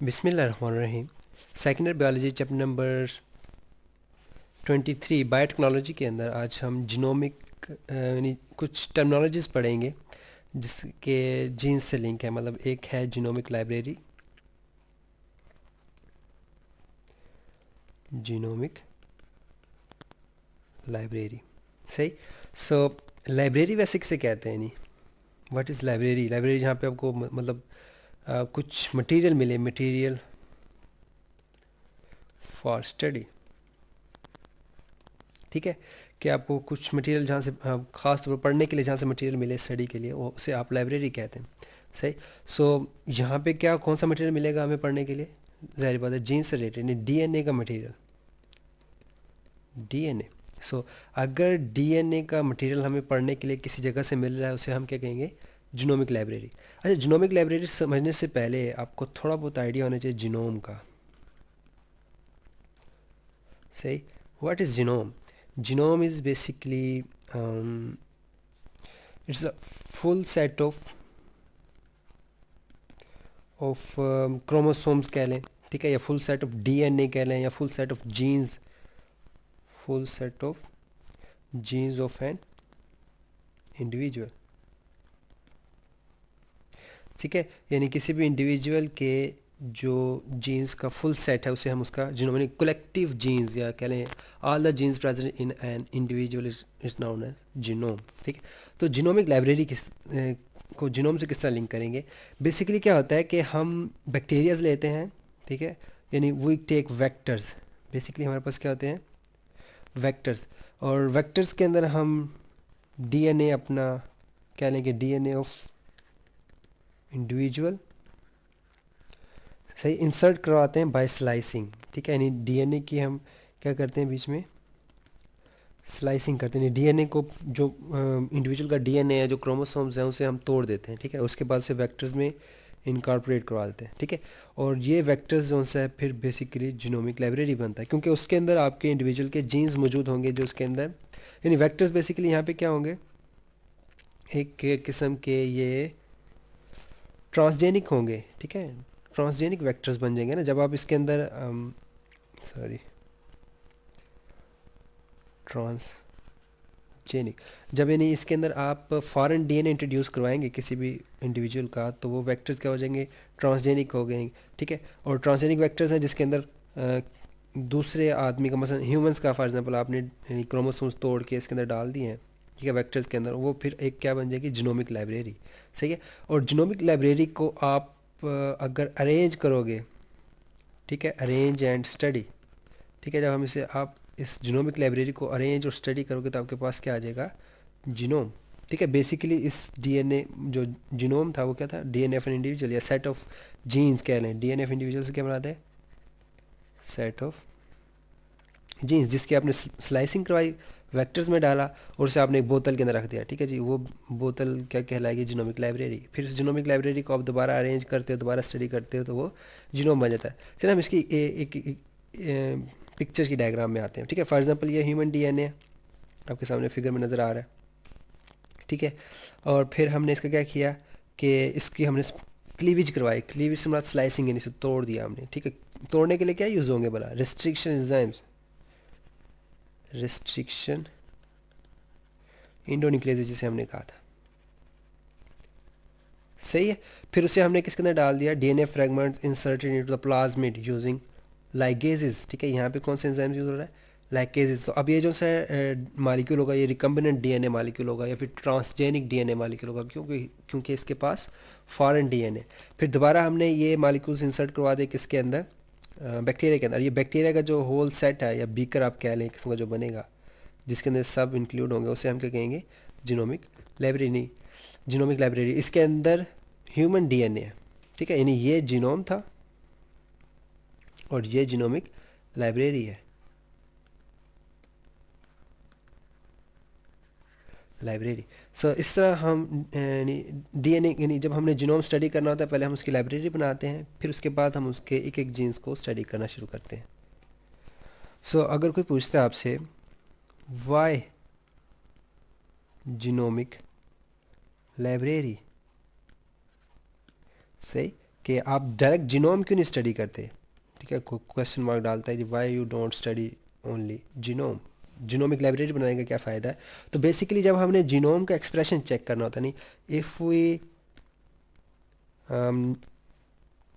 बिस्मिल्लाहिर्रहमानिर्रहीम। Second year biology chapter number 23 biotechnology के अंदर आज हम जीनोमिक यानी कुछ टर्मिनोलॉजीज़ पढ़ेंगे जिसके जीन से लिंक है। मतलब एक है जीनोमिक लाइब्रेरी, जीनोमिक लाइब्रेरी, सही। सो लाइब्रेरी वैसे किसे कहते हैं? नहीं, व्हाट इज़ लाइब्रेरी? लाइब्रेरी जहाँ पे आपको मतलब कुछ मटेरियल मिले, मटेरियल फॉर स्टडी, ठीक है। कि आपको कुछ मटेरियल जहाँ से ख़ास तौर पर पढ़ने के लिए जहाँ से मटेरियल मिले स्टडी के लिए, वो उसे आप लाइब्रेरी कहते हैं, सही। सो यहाँ पे क्या कौन सा मटेरियल मिलेगा हमें पढ़ने के लिए? ज़ाहिर बात है जीन से रिलेटेड, यानी डीएनए का मटेरियल, डीएनए। सो अगर डीएनए का मटेरियल हमें पढ़ने के लिए किसी जगह से मिल रहा है, उसे हम क्या कहेंगे? Genomic library. अच्छा, जीनोमिक लाइब्रेरी समझने से पहले आपको थोड़ा बहुत आइडिया होना चाहिए जीनोम का, सही। What is genome? Genome is basically it's a full set of chromosomes कह लें, ठीक है, या फुल सेट ऑफ डीएनए कह लें, या full set of genes, full set of genes of an individual, ठीक है। यानी किसी भी इंडिविजुअल के जो जीन्स का फुल सेट है उसे हम उसका जीनोम, यानी कलेक्टिव जीन्स, या कह लें all the genes present in an individual is known as genome, ठीक है। तो जीनोमिक लाइब्रेरी को जीनोम से किस तरह लिंक करेंगे? बेसिकली क्या होता है कि हम बैक्टीरियाज लेते हैं, ठीक है, यानी वी टेक वेक्टर्स। बेसिकली हमारे पास क्या होते हैं? वेक्टर्स। और वेक्टर्स के अंदर हम डीएनए अपना, कह लें कि डीएनए ऑफ इंडिविजुअल, सही, इंसर्ट करवाते हैं बाय स्लाइसिंग, ठीक है। यानी डीएनए की हम क्या करते हैं, बीच में स्लाइसिंग करते हैं। डीएनए को जो इंडिविजुअल का डीएनए है, जो क्रोमोसोम्स हैं, उसे हम तोड़ देते हैं, ठीक है। उसके बाद से वेक्टर्स में इनकॉर्पोरेट करवा देते हैं, ठीक है। और ये वेक्टर्स जो है फिर बेसिकली जीनोमिक लाइब्रेरी बनता है, क्योंकि उसके अंदर आपके इंडिविजुअल के जीन्स मौजूद होंगे जो उसके अंदर, यानी वेक्टर्स बेसिकली यहाँ पे क्या होंगे? एक किस्म के ये ट्रांसजेनिक होंगे, ठीक है। ट्रांसजेनिक वेक्टर्स बन जाएंगे ना जब आप इसके अंदर सॉरी ट्रांसजेनिक, जब यानी इसके अंदर आप फॉरेन डीएनए इंट्रोड्यूस करवाएंगे किसी भी इंडिविजुअल का, तो वो वेक्टर्स क्या हो जाएंगे? ट्रांसजेनिक हो गए, ठीक है। और ट्रांसजेनिक वेक्टर्स हैं जिसके अंदर दूसरे आदमी का, मसलन ह्यूमंस का फॉर एग्जांपल आपने क्रोमोसोम्स तोड़ के इसके अंदर डाल दिए हैं, ठीक है, वेक्टर्स के अंदर, वो फिर एक क्या बन जाएगी? जीनोमिक लाइब्रेरी, सही है। और जीनोमिक लाइब्रेरी को आप अगर अरेंज करोगे, ठीक है, अरेंज एंड स्टडी, ठीक है, जब हम इसे आप इस जीनोमिक लाइब्रेरी को अरेंज और स्टडी करोगे तो आपके पास क्या आ जाएगा? जीनोम, ठीक है। बेसिकली इस डीएनए जो जीनोम था वो क्या था? डीएनए ऑफ एन इंडिविजुअल, या सेट ऑफ जीन्स कह लें। डीएनए ऑफ इंडिविजुअल से क्या बनाते हैं? सेट ऑफ जीन्स, जिसकी आपने स्लाइसिंग करवाई, वेक्टर्स में डाला, और उसे आपने एक बोतल के अंदर रख दिया, ठीक है जी। वो बोतल क्या कहलाएगी? Genomic library. फिर उस जीनोमिक लाइब्रेरी को आप दोबारा अरेंज करते हो, दोबारा स्टडी करते हो, तो वो जीनोम बन जाता है। चलिए हम इसकी एक पिक्चर की डायग्राम में आते हैं, ठीक है। फॉर एग्जांपल ये ह्यूमन डीएनए आपके सामने फिगर में नज़र आ रहा है, ठीक है। और फिर हमने इसका क्या किया कि इसकी हमने क्लीवेज करवाई। क्लीवेज से मतलब स्लाइसिंग, यानी इसे तोड़ दिया हमने, ठीक है। तोड़ने के लिए क्या यूज़ होंगे भला? रिस्ट्रिक्शन एंजाइम्स, रिस्ट्रिक्शन इंडोन्यूक्लियेज जिसे हमने कहा था, सही है। फिर उसे हमने किसके अंदर डाल दिया? DNA fragment inserted into the plasmid using ligases, ठीक है। यहाँ पे कौन सा एंजाइम यूज हो रहा है? लाइगेजेस। तो अब ये जो सा मालिक्यूल होगा, ये रिकम्बिनेंट डीएनए मालिक्यूल होगा, या फिर ट्रांसजेनिक डीएनए मालिक्यूल होगा, क्योंकि क्योंकि इसके पास फॉरेन डीएनए। फिर दोबारा हमने ये मालिक्यूल्स इंसर्ट करवा दिए किसके अंदर? बैक्टीरिया के अंदर। ये बैक्टीरिया का जो होल सेट है, या बीकर आप कह लें, किस्म का जो बनेगा, जिसके अंदर सब इंक्लूड होंगे, उसे हम क्या कहेंगे? Genomic library. नहीं, जीनोमिक लाइब्रेरी, इसके अंदर ह्यूमन डीएनए है, ठीक है। यानी ये जीनोम था और ये जीनोमिक लाइब्रेरी है, लाइब्रेरी। सो इस तरह हम यानी डीएनए, यानी जब हमने जीनोम स्टडी करना होता है, पहले हम उसकी लाइब्रेरी बनाते हैं, फिर उसके बाद हम उसके एक एक जीन्स को स्टडी करना शुरू करते हैं। सो अगर कोई पूछता है आपसे वाई जीनोमिक लाइब्रेरी, सही, कि आप डायरेक्ट जीनोम क्यों नहीं स्टडी करते, ठीक है, क्वेश्चन मार्क डालता है कि why you don't study only genome, genomic library बनाने का क्या फ़ायदा है। तो बेसिकली जब हमने जीनोम का एक्सप्रेशन चेक करना होता नहीं, if we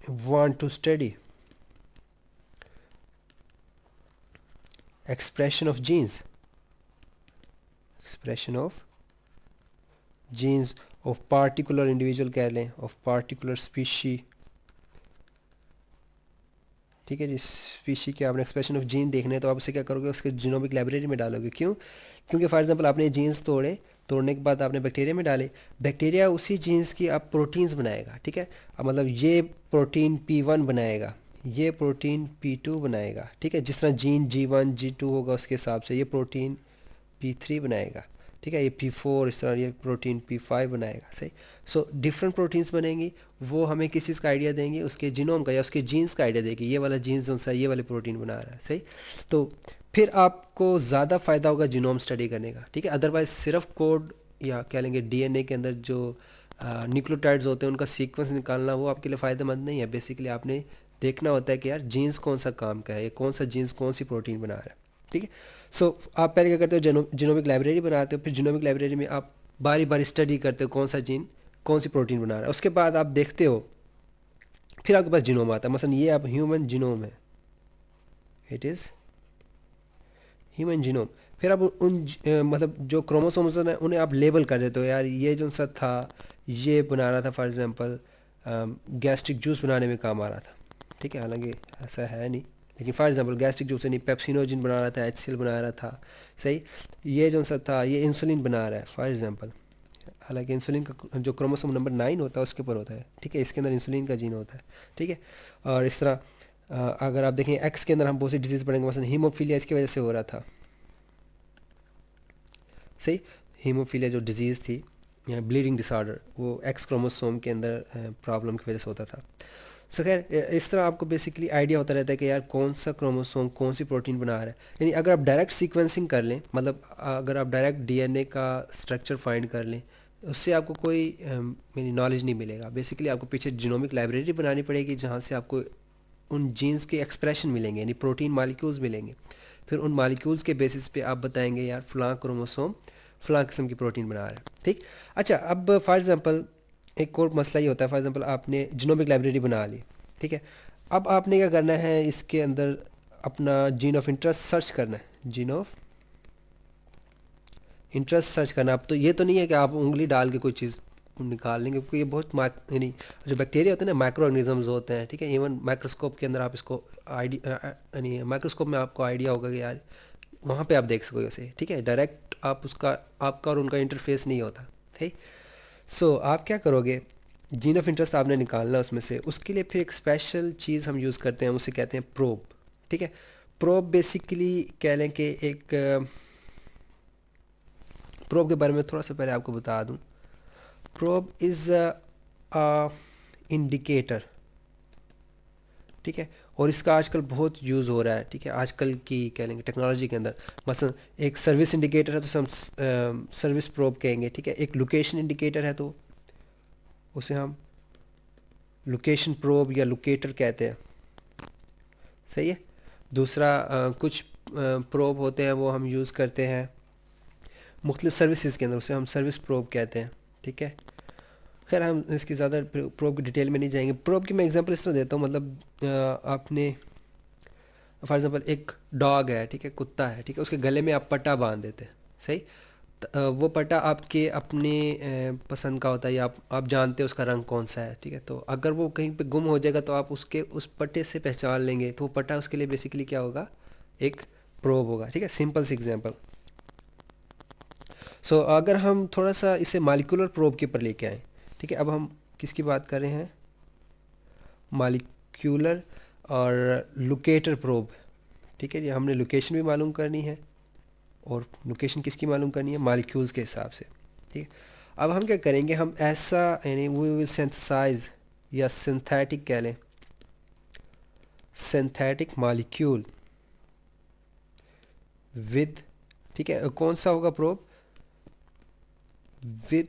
want to study expression of genes, expression of genes of particular individual कह लें, of particular species, ठीक है जी, स्पीशी के आपने एक्सप्रेशन ऑफ जीन देखने हैं तो आप उसे क्या करोगे, उसके जीनोमिक लाइब्रेरी में डालोगे। क्यों? क्योंकि फॉर एग्जांपल आपने जीन्स तोड़ने के बाद आपने बैक्टीरिया में डाले, बैक्टीरिया उसी जीन्स की आप प्रोटीन्स बनाएगा, ठीक है। अब मतलब ये प्रोटीन P1 बनाएगा, ये प्रोटीन P2 बनाएगा, ठीक है, जिस तरह जीन G1 G2 होगा उसके हिसाब से ये प्रोटीन P3 बनाएगा, ठीक है, ये P4, इस तरह ये प्रोटीन P5 बनाएगा, सही। सो डिफरेंट प्रोटीन्स बनेंगी, वो हमें किस चीज़ का आइडिया देंगे, उसके जीनोम का या उसके जीन्स का आइडिया देगी, ये वाला जीन्स कौन सा ये वाले प्रोटीन बना रहा है, सही। तो फिर आपको ज़्यादा फ़ायदा होगा जीनोम स्टडी करने का, ठीक है। अदरवाइज सिर्फ कोड या कह लेंगे डीएनए के अंदर जो न्यूक्लियोटाइड्स होते हैं उनका सीक्वेंस निकालना वो आपके लिए फ़ायदेमंद नहीं है। बेसिकली आपने देखना होता है कि यार जीन्स कौन सा काम का है, ये कौन सा जीन्स कौन सी प्रोटीन बना रहा है, ठीक है। सो आप पहले क्या करते हो, जीनोमिक लाइब्रेरी बनाते हो, फिर जीनोमिक लाइब्रेरी में आप बारी बारी स्टडी करते हो कौन सा जीन कौन सी प्रोटीन बना रहा है, उसके बाद आप देखते हो, फिर आपके पास जीनोम आता है। मसलन ये आप ह्यूमन जीनोम है, इट इज़ ह्यूमन जीनोम। फिर आप मतलब जो क्रोमोसोम्स हैं उन्हें आप लेबल कर देते हो, यार ये जो सा था ये बना रहा था फॉर एग्जांपल गैस्ट्रिक जूस बनाने में काम आ रहा था, ठीक है, हालांकि ऐसा है नहीं, लेकिन फॉर एग्जांपल गैस्ट्रिक जूस नहीं, पेप्सिनोजिन बना रहा था, HCl बना रहा था, सही। ये जो सा था ये इंसुलिन बना रहा है फॉर एग्जांपल, हालांकि इंसुलिन का जो क्रोमोसोम नंबर 9 होता है उसके ऊपर होता है, ठीक है, इसके अंदर इंसुलिन का जीन होता है, ठीक है। और इस तरह अगर आप देखें एक्स के अंदर हम बहुत सी डिजीज़ पढ़ेंगे, मसलन हीमोफीलिया इसकी वजह से हो रहा था, सही। हीमोफीलिया जो डिजीज़ थी ब्लीडिंग डिसऑर्डर वो एक्स क्रोमोसोम के अंदर प्रॉब्लम की वजह से होता था। सो खैर इस तरह आपको बेसिकली आइडिया होता रहता है कि यार कौन सा क्रोमोसोम कौन सी प्रोटीन बना रहा है। यानी अगर आप डायरेक्ट सीक्वेंसिंग कर लें, मतलब अगर आप डायरेक्ट डीएनए का स्ट्रक्चर फाइंड कर लें, उससे आपको कोई मेरी नॉलेज नहीं मिलेगा। बेसिकली आपको पीछे जीनोमिक लाइब्रेरी बनानी पड़ेगी जहाँ से आपको उन जीन्स के एक्सप्रेशन मिलेंगे, यानी प्रोटीन मालिक्यूल्स मिलेंगे। फिर उन मालिक्यूल्स के बेसिस पे आप बताएंगे यार फ़लाँ क्रोमोसोम फ़लाँ किस्म की प्रोटीन बना रहा है, ठीक। अच्छा, अब फॉर एग्ज़ाम्पल एक और मसला ये होता है, फॉर एग्ज़ाम्पल आपने जीनोमिक लाइब्रेरी बना ली, ठीक है। अब आपने क्या करना है, इसके अंदर अपना जीन ऑफ इंटरेस्ट सर्च करना है, जीन ऑफ इंटरेस्ट सर्च करना। अब तो ये तो नहीं है कि आप उंगली डाल के कोई चीज़ निकाल लेंगे, क्योंकि ये बहुत यानी जो बैक्टीरिया होते हैं ना माइक्रो ऑर्गेनिजम्स होते हैं, ठीक है। इवन माइक्रोस्कोप के अंदर आप इसको यानी माइक्रोस्कोप में आपको आइडिया होगा कि यार वहाँ पे आप देख सकोगे उसे, ठीक है। डायरेक्ट आप उसका आपका और उनका इंटरफेस नहीं होता, ठीक। सो आप क्या करोगे, जीन ऑफ इंटरेस्ट आपने निकालना है उसमें से, उसके लिए फिर एक स्पेशल चीज़ हम यूज़ करते हैं, उसे कहते हैं प्रोब, ठीक है। प्रोब बेसिकली कह लें कि एक प्रोब के बारे में थोड़ा सा पहले आपको बता दूं। प्रोब इज़ अ इंडिकेटर, ठीक है, और इसका आजकल बहुत यूज़ हो रहा है, ठीक है, आजकल की कह लेंगे टेक्नोलॉजी के अंदर। मसलन एक सर्विस इंडिकेटर है तो हम सर्विस प्रोब कहेंगे, ठीक है। एक लोकेशन इंडिकेटर है तो उसे हम लोकेशन प्रोब या लोकेटर कहते हैं, सही है। दूसरा कुछ प्रोब होते हैं वो हम यूज़ करते हैं मुख्तलिफ सर्विसेज के अंदर, उसे हम सर्विस प्रोब कहते हैं, ठीक है। खैर हम इसकी ज़्यादा प्रोब की डिटेल में नहीं जाएंगे। प्रोब की मैं एग्जांपल इस तरह देता हूँ, मतलब आपने फॉर एग्जांपल एक डॉग है, ठीक है, कुत्ता है, ठीक है, उसके गले में आप पट्टा बांध देते हैं, सही। वो पट्टा आपके अपने पसंद का होता है, या आप जानते हैं उसका रंग कौन सा है, ठीक है। तो अगर वो कहीं पे गुम हो जाएगा तो आप उसके उस पट्टे से पहचान लेंगे, तो वो पट्टा उसके लिए बेसिकली क्या होगा, एक प्रोब होगा, ठीक है। सिंपल सी एग्जांपल। सो अगर हम थोड़ा सा इसे मालिकुलर प्रोब के ऊपर लेके आए, ठीक है, अब हम किसकी बात कर रहे हैं, मालिक्यूलर और लोकेटर प्रोब, ठीक है जी। हमने लोकेशन भी मालूम करनी है, और लोकेशन किसकी मालूम करनी है, मालिक्यूल्स के हिसाब से, ठीक है। अब हम क्या करेंगे, हम ऐसा यानी वी विल सिंथेसाइज या सिंथेटिक कह लें, सिंथेटिक मालिक्यूल विद, ठीक है, कौन सा होगा probe, with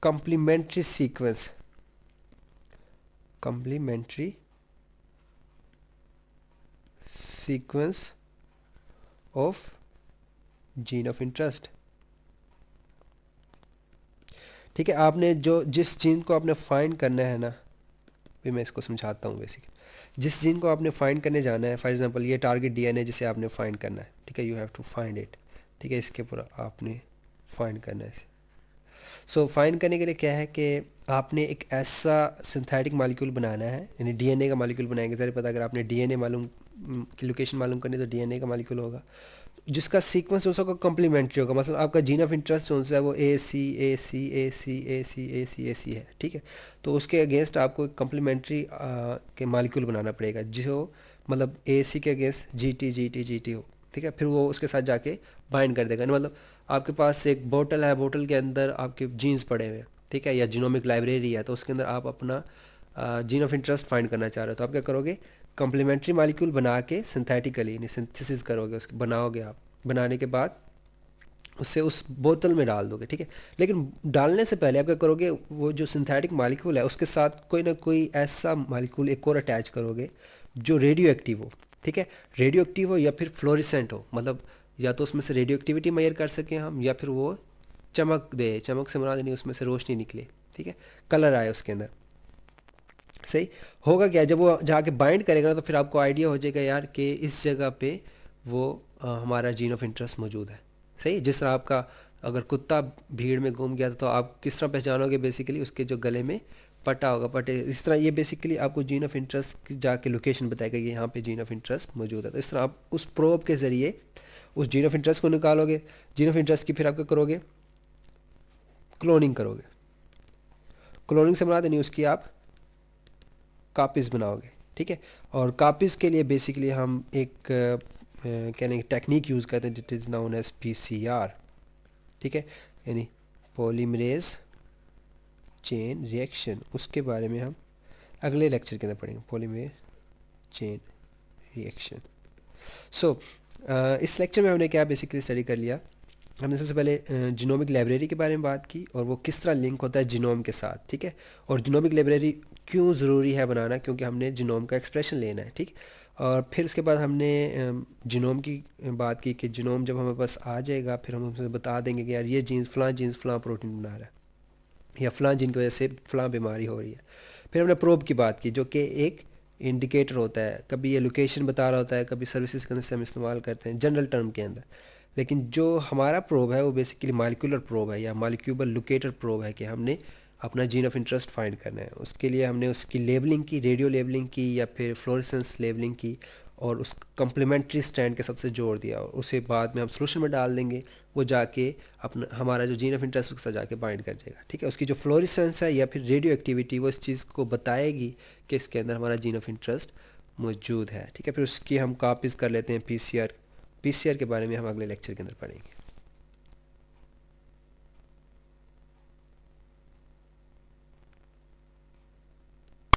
complementary sequence, complementary sequence of gene of interest. ठीक है, आपने जो जिस जीन को आपने फाइंड करना है ना, भी मैं इसको समझाता हूँ बेसिक। जिस जीन को आपने फाइंड करने जाना है, फॉर एग्जांपल ये टारगेट डीएनए जिसे आपने फाइंड करना है, ठीक है, you have to find it. ठीक है, इसके पूरा आपने फाइंड करना है इसे। सो फाइंड करने के लिए क्या है कि आपने एक ऐसा सिंथेटिक मालिक्यूल बनाना है, यानी डीएनए का मालिक्यूल बनाएंगे। ज़रा पता, अगर आपने डीएनए मालूम की लोकेशन मालूम करनी तो डीएनए का मालिक्यूल होगा जिसका सीक्वेंस जो का कम्प्लीमेंट्री होगा। मतलब आपका जीन ऑफ इंटरेस्ट जो है वो ए सी ए सी ए सी ए सी ए सी ए सी है। ठीक है, तो उसके अगेंस्ट आपको एक कम्प्लीमेंट्री के मालिक्यूल बनाना पड़ेगा जो मतलब ए सी के against G T G T G T हो। ठीक है, फिर वो उसके साथ जाके बाइंड कर देगा। मतलब आपके पास एक बोतल है, बोतल के अंदर आपके जीन्स पड़े हुए हैं, ठीक है, या जीनोमिक लाइब्रेरी है, तो उसके अंदर आप अपना जीन ऑफ इंटरेस्ट फाइंड करना चाह रहे हो, तो आप क्या करोगे, कम्प्लीमेंट्री मालिक्यूल बना के सिंथेटिकली यानी सिंथेसिस करोगे, उसके बनाओगे आप। बनाने के बाद उससे उस बोतल में डाल दोगे। ठीक है, लेकिन डालने से पहले आप क्या करोगे, वो जो सिंथेटिक मालिक्यूल है उसके साथ कोई ना कोई ऐसा मालिक्यूल एक और अटैच करोगे जो रेडियो एक्टिव हो। ठीक है, रेडियो एक्टिव हो या फिर फ्लोरिसेंट हो, मतलब या तो उसमें से रेडियो एक्टिविटी मेजर कर सकें हम, या फिर वो चमक दे, चमक से मुराद नहीं उसमें से रोशनी निकले। ठीक है, कलर आए उसके अंदर। सही होगा क्या, जब वो जाके बाइंड करेगा ना, तो फिर आपको आइडिया हो जाएगा यार कि इस जगह पे वो हमारा जीन ऑफ इंटरेस्ट मौजूद है। सही, जिस तरह आपका अगर कुत्ता भीड़ में घूम गया तो आप किस तरह पहचानोगे, बेसिकली उसके जो गले में पट्टा होगा, पट्टे इस तरह ये बेसिकली आपको जीन ऑफ इंटरेस्ट की जाके लोकेशन बताएगा कि यहाँ पे जीन ऑफ इंटरेस्ट मौजूद है। तो इस तरह आप उस प्रोब के ज़रिए उस जीन ऑफ इंटरेस्ट को निकालोगे। जीन ऑफ इंटरेस्ट की फिर आप क्या करोगे, क्लोनिंग करोगे। क्लोनिंग से मुराद नहीं, उसकी आप कापीज़ बनाओगे। ठीक है, और कापीज़ के लिए बेसिकली हम एक कहने की टेक्निक यूज़ करते हैं, जिट इज़ नाउन एज पीसीआर। ठीक है, यानी पॉलीमरेज चेन रिएक्शन। उसके बारे में हम अगले लेक्चर के अंदर पढ़ेंगे, पॉलीमरेज चेन रिएक्शन। सो इस लेक्चर में हमने क्या बेसिकली स्टडी कर लिया, हमने सबसे पहले जीनोमिक लाइब्रेरी के बारे में बात की और वो किस तरह लिंक होता है जीनोम के साथ। ठीक है, और जीनोमिक लाइब्रेरी क्यों ज़रूरी है बनाना, क्योंकि हमने जीनोम का एक्सप्रेशन लेना है। ठीक, और फिर उसके बाद हमने जीनोम की बात की कि जीनोम जब हमें पास आ जाएगा फिर हम उसे बता देंगे कि यार ये जीन्स फ़लाँ प्रोटीन बना रहा है, या फ़लाँ जीन की वजह से फ़लाँ बीमारी हो रही है। फिर हमने प्रोब की बात की जो कि एक इंडिकेटर होता है, कभी ये लोकेशन बता रहा होता है, कभी सर्विसेज के अंदर से हम इस्तेमाल करते हैं जनरल टर्म के अंदर। लेकिन जो हमारा प्रोब है वो बेसिकली मालिक्यूलर प्रोब है या मालिक्यूबल लोकेटर प्रोब है, कि हमने अपना जीन ऑफ इंटरेस्ट फाइंड करना है। उसके लिए हमने उसकी लेबलिंग की, रेडियो लेबलिंग की या फिर फ्लोरेसेंस लेबलिंग की, और उस कम्प्लीमेंट्री स्ट्रैंड के साथ से जोड़ दिया, और उसे बाद में हम सोल्यूशन में डाल देंगे। वो जाके अपना हमारा जो जीन ऑफ इंटरेस्ट उसके साथ जाके बाइंड कर जाएगा। ठीक है, उसकी जो फ्लोरेसेंस है या फिर रेडियो एक्टिविटी वो इस चीज़ को बताएगी कि इसके अंदर हमारा जीन ऑफ इंटरेस्ट मौजूद है। ठीक है, फिर उसकी हम कापीज़ कर लेते हैं पीसीआर। पीसीआर के बारे में हम अगले लेक्चर के अंदर पढ़ेंगे।